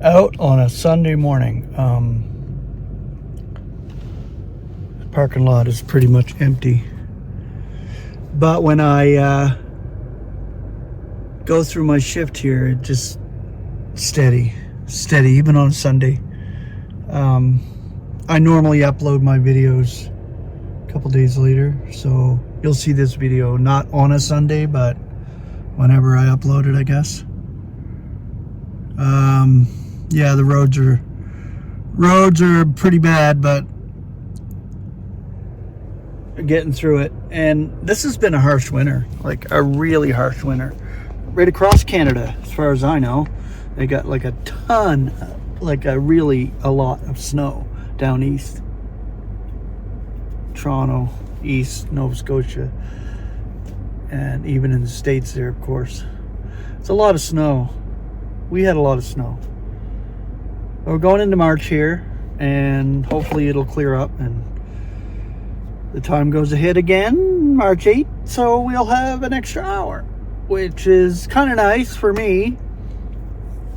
Out on a Sunday morning. The parking lot is pretty much empty. But when I go through my shift here, it just steady, even on a Sunday. I normally upload my videos a couple days later, so you'll see this video not on a Sunday, but whenever I upload it, I guess. Yeah, the roads are pretty bad, but getting through it. And this has been a harsh winter, like a really harsh winter. Right across Canada, as far as I know, they got like a ton, like a lot of snow down east. Toronto, east, Nova Scotia, and even in the States there, of course. It's a lot of snow. We had a lot of snow. We're going into March here, and hopefully it'll clear up and the time goes ahead again, March 8th, so we'll have an extra hour, which is kind of nice for me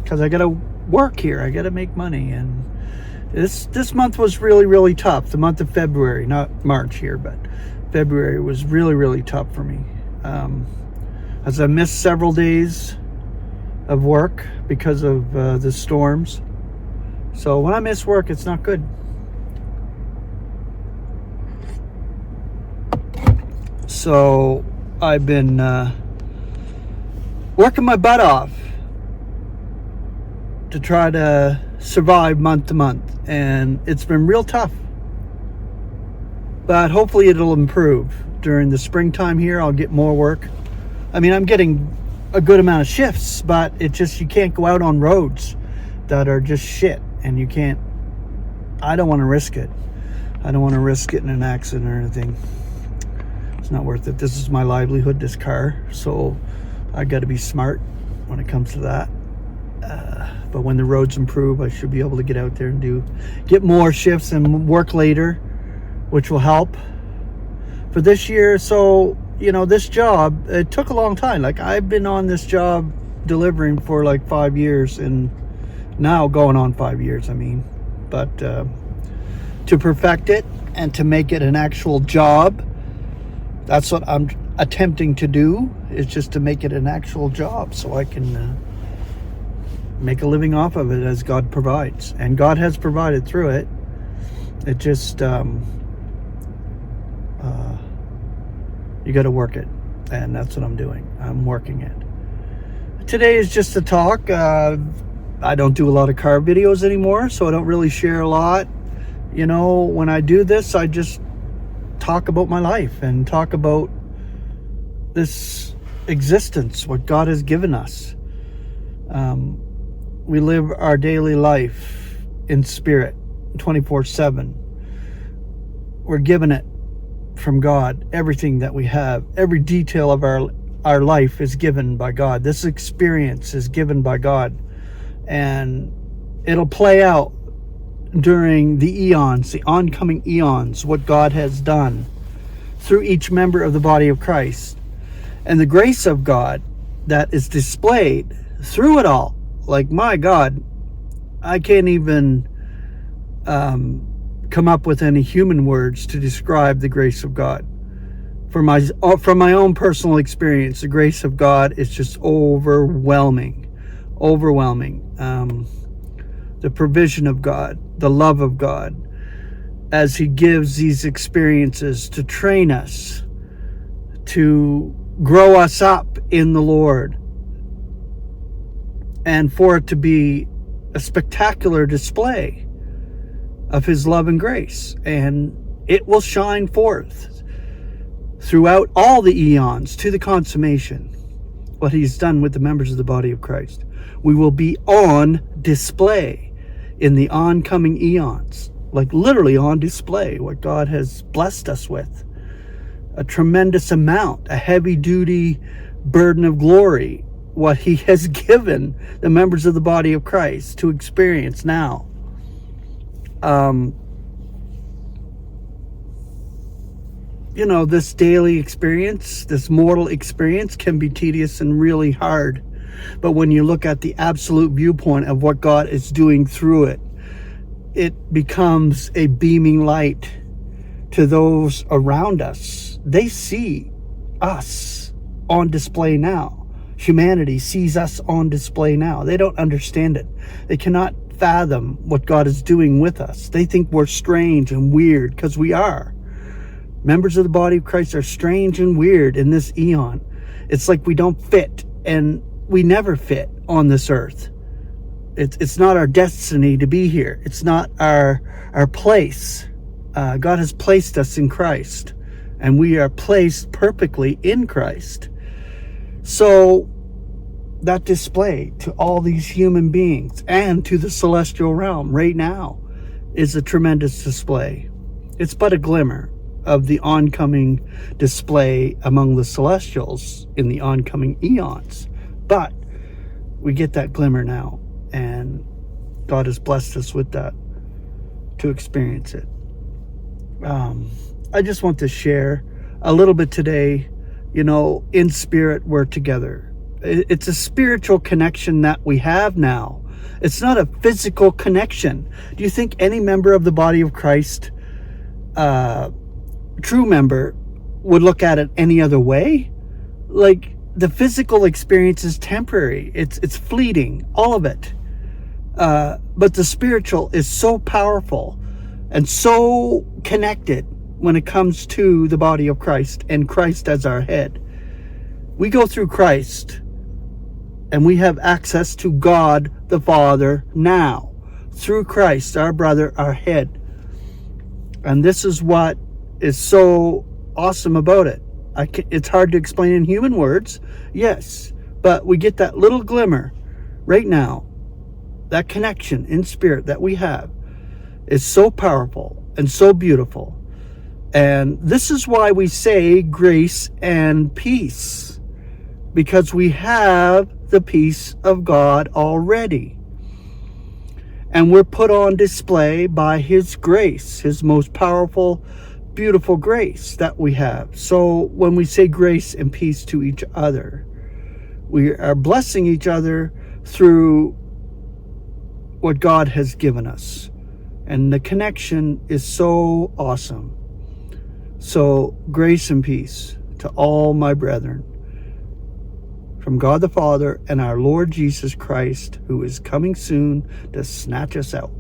because I gotta work here. I gotta make money, and this month was really tough. The month of February, not March here, but February was really tough for me, as I missed several days of work because of the storms. So when I miss work, it's not good. So I've been working my butt off to try to survive month to month, and it's been real tough. But hopefully it'll improve. During the springtime here, I'll get more work. I mean, I'm getting a good amount of shifts, but it just, you can't go out on roads that are just shit, and you can't, I don't want to risk it. I don't want to risk getting an accident or anything. It's not worth it. This is my livelihood, this car, so I got to be smart when it comes to that. But when the roads improve, I should be able to get out there and get more shifts and work later, which will help for this year. So, you know, this job, it took a long time. Like, I've been on this job delivering for like 5 years, and now going on 5 years, I mean. But to perfect it and to make it an actual job, that's what I'm attempting to do, is just to make it an actual job so I can make a living off of it as God provides. And God has provided through it. It just, you got to work it. And that's what I'm doing. I'm working it. Today is just a talk. I don't do a lot of car videos anymore, so I don't really share a lot. You know, when I do this, I just talk about my life and talk about this existence, what God has given us. We live our daily life in spirit 24/7. We're given it from God. Everything that we have, every detail of our life is given by God. This experience is given by God, and it'll play out during the eons, the oncoming eons, what God has done through each member of the body of Christ, and the grace of God that is displayed through it all. Like, my God, I can't even come up with any human words to describe the grace of God. From my own personal experience, the grace of God is just overwhelming. The provision of God, the love of God, as He gives these experiences to train us, to grow us up in the Lord, and for it to be a spectacular display of His love and grace. And it will shine forth throughout all the eons to the consummation, what He's done with the members of the body of Christ. We will be on display in the oncoming eons, like literally on display, what God has blessed us with. A tremendous amount, a heavy-duty burden of glory, what He has given the members of the body of Christ to experience now. You know, this daily experience, this mortal experience, can be tedious and really hard But when you look at the absolute viewpoint of what God is doing through it, it becomes a beaming light to those around us. They see us on display now. Humanity sees us on display now. They don't understand it. They cannot fathom what God is doing with us. They think we're strange and weird, because we are. Members of the body of Christ are strange and weird in this eon. It's like we don't fit, and we never fit on this earth. It's not our destiny to be here. It's not our place. God has placed us in Christ, and we are placed perfectly in Christ. So that display to all these human beings and to the celestial realm right now is a tremendous display. It's but a glimmer of the oncoming display among the celestials in the oncoming eons. But we get that glimmer now, and God has blessed us with that to experience it. I just want to share a little bit today. In spirit, we're together. It's a spiritual connection that we have now. It's not a physical connection. Do you think any member of the body of Christ, true member, would look at it any other way? Like, the physical experience is temporary. It's fleeting, all of it. But the spiritual is so powerful and so connected when it comes to the body of Christ and Christ as our head. We go through Christ and we have access to God the Father now through Christ, our brother, our head. And this is what is so awesome about it. It's hard to explain in human words, yes, but we get that little glimmer right now. That connection in spirit that we have is so powerful and so beautiful. And this is why we say grace and peace, because we have the peace of God already. And we're put on display by His grace, His most powerful, beautiful grace that we have. So when we say grace and peace to each other, we are blessing each other through what God has given us. And the connection is so awesome. So grace and peace to all my brethren, from God the Father and our Lord Jesus Christ, who is coming soon to snatch us out.